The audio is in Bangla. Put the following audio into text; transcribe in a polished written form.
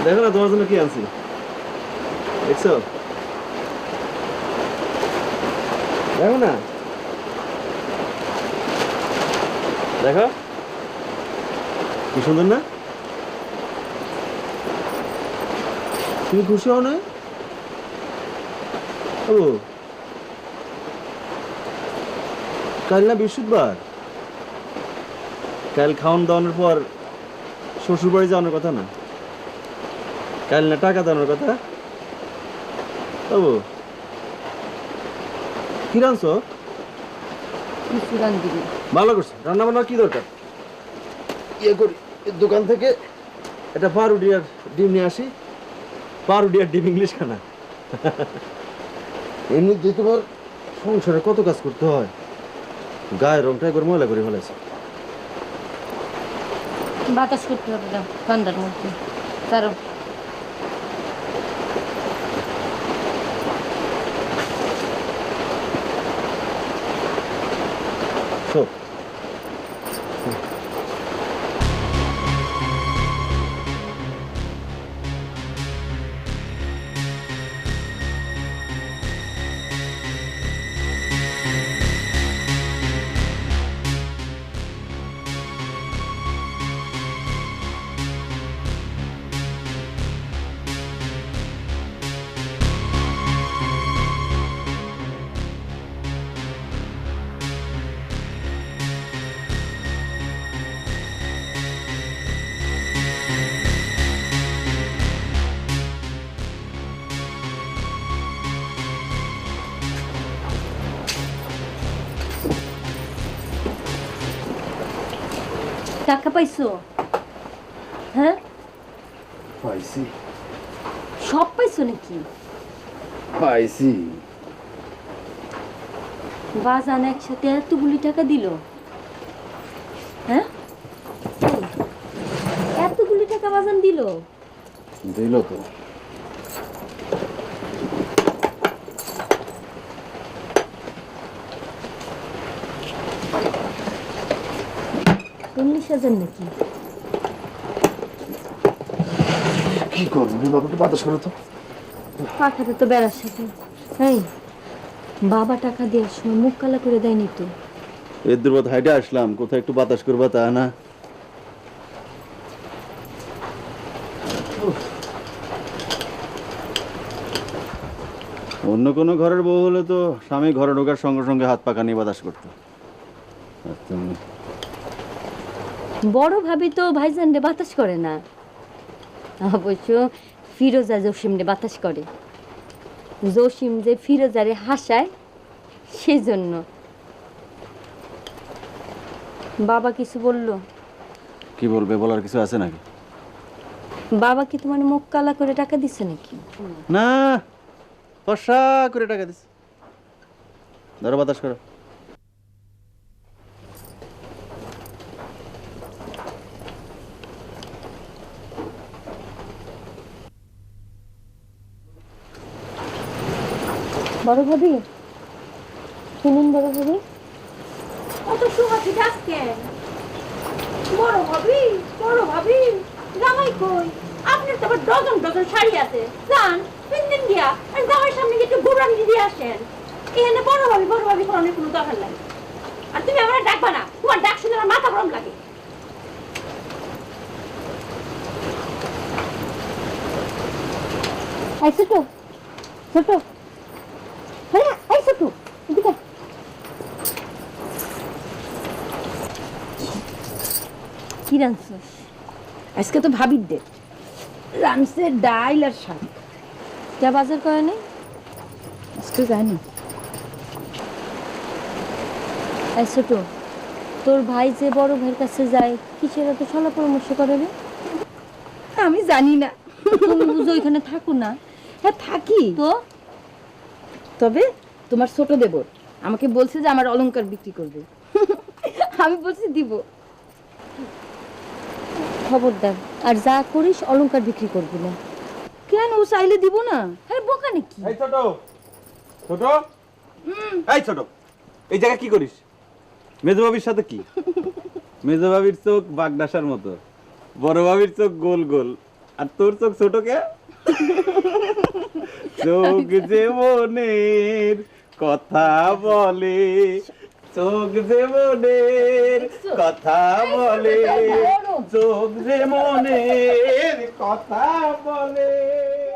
দেখো না তোমার জন্য কি আনছি, দেখছো? দেখো না, দেখো কি সুন্দর না? তুমি খুশি হও না? ও কাল না বৃহস্পতিবার, কাল খাওয়ান দাওয়ানোর পর শ্বশুর বাড়ি যাওয়ানোর কথা না? কাল না টাকা দেওয়ানোর কথা? ও কি রানছো? ভালো করছো। রান্না বান্নার কি দরকার? ইয়ে করি, দোকান থেকে একটা পাউরুটি আর ডিম নিয়ে আসি। পাউরুটি আর ডিম ইংলিশ খানা। এমনিতে তোমার সংসারে কত কাজ করতে হয়, গায়ের রংটা একবার ময়লা করে ফেলেছে। বাতাস করতে হবে না ঠান্ডার মধ্যে, কারণ শো টাকা পাইছো? হ্যাঁ, পাইছি সব পাইছো নাকি? পাইছি। বাজান একসাথে এতগুলি টাকা দিল? হ্যাঁ, এতগুলি টাকা বাজান দিল? দিল তো। $40,000 নাকি? কি করবো বাবাকে বাতাস করো তো। পাখাতে তো বেড়ার সাথে। এই বাবা টাকা দেওয়ার সময় মুখ কালা করে দেয়নি তো? এর দুর্বত হাইটে আসলাম, কোথায় একটু বাতাস করবা তা না। অন্য কোনো ঘরের বউ হলে তো স্বামী ঘরে ঢোকার সঙ্গে সঙ্গে হাত পাকা নিয়ে বাতাস করতো। আর তুমি বড় ভাবি তো ভাইজান রে বাতাস করে না, অবশ্য ফিরোজা জসিম রে বাতাস করে। জসিম যে ফিরোজারে হাসায় সেই জন্য। বাবা কিছু বললো? কি বলবে, বলার কিছু আছে নাকি? বাবা কি তোমার মুখ কালা করে টাকা দিচ্ছে নাকি? না, ফর্সা করে টাকা দিস। ধরো বাতাস করো। বড় ভাবি শুনুন, বড় ভাবি অত সুহাসি ডাকছেন? বড় ভাবি, বড় ভাবি, জামাই কই? আপনার তো আবার ডজন ডজন শাড়ি আছে, যান পিন্দিন দিয়া আর জামাই সামনে গিয়ে একটু ঘুরান দিয়ে আসেন। এখানে বড় ভাবি করানোর কোনো দরকার নাই। আর তুমি আমার ডাকবা না, তোমার ডাক শুনে আমার মাথা গরম লাগে। এই ছোট ছোট, হ্যাঁ এই ছোট, এদিকে কি রাঁধছিস? আজকে তো ভাবির দে রানছে ডাইল আর শাক। যা বাজার করে নেই আজকে জানি এই ছোট, তোর ভাই যে বড় ভাইয়ের কাছে যায় কিসের এত সলা পরামর্শ করে রে? আমি জানি না। তুমি বুঝো এখানে থাকো না? হ্যাঁ থাকি তো তবে তোমার ছোট দেবর আমাকে বলছে যে আমার অলংকার বিক্রি করবে। আমি বলছি দিব। খবরদার, আর যা করিস অলংকার বিক্রি করবি না। কেন ও চাইলে দিব না? আরে বোকা নাকি? এই ছোট ছোট, এই ছোট, এই জায়গায় কি করিস? মেজো ভাবির সাথে কি? মেজো ভাবির চোখ বাগডাসার মতো, বড় ভাবির চোখ গোল গোল, আর তোর চোখ ছোট কে? চোখ যে মনের কথা বলে, চোখ যে মনের কথা বলে, চোখ যে মনের কথা বলে।